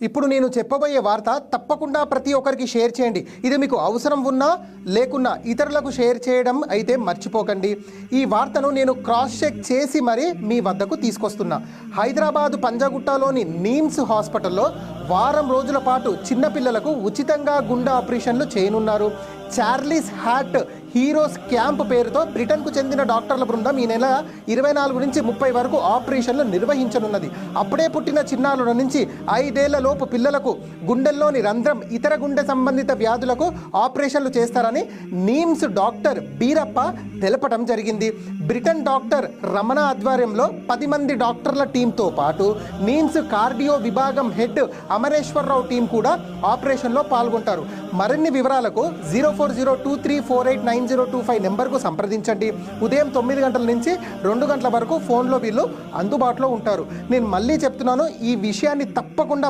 ఇప్పుడు నేను చెప్పబోయే వార్త తప్పకుండా ప్రతి ఒక్కరికి షేర్ చేయండి. ఇది మీకు అవసరం ఉన్నా లేకున్నా ఇతరులకు షేర్ చేయడం అయితే మర్చిపోకండి. ఈ వార్తను నేను క్రాస్ చెక్ చేసి మరీ మీ వద్దకు తీసుకొస్తున్నా. హైదరాబాద్ పంజాగుట్టలోని నీమ్స్ హాస్పిటల్లో వారం రోజుల పాటు చిన్నపిల్లలకు ఉచితంగా గుండె ఆపరేషన్లు చేయనున్నారు. చార్లీస్ హార్ట్ హీరోస్ క్యాంప్ పేరుతో బ్రిటన్కు చెందిన డాక్టర్ల బృందం ఈ నెల 24 నుంచి 30 వరకు ఆపరేషన్లు నిర్వహించనున్నది. అప్పుడే పుట్టిన చిన్నారుల నుంచి 5 ఏళ్ల లోపు పిల్లలకు గుండెల్లోని రంధ్రం, ఇతర గుండె సంబంధిత వ్యాధులకు ఆపరేషన్లు చేస్తారని నీమ్స్ డాక్టర్ బీరప్ప తెలపడం జరిగింది. బ్రిటన్ డాక్టర్ రమణ ఆధ్వర్యంలో 10 మంది డాక్టర్ల టీంతో పాటు నీమ్స్ కార్డియో విభాగం హెడ్ అమరేశ్వరరావు టీం కూడా ఆపరేషన్లో పాల్గొంటారు. మరిన్ని వివరాలకు 0402348905 నెంబర్కు సంప్రదించండి. ఉదయం 9 గంటల నుంచి 2 గంటల వరకు ఫోన్లో వీళ్ళు అందుబాటులో ఉంటారు. నేను మళ్ళీ చెప్తున్నాను, ఈ విషయాన్ని తప్పకుండా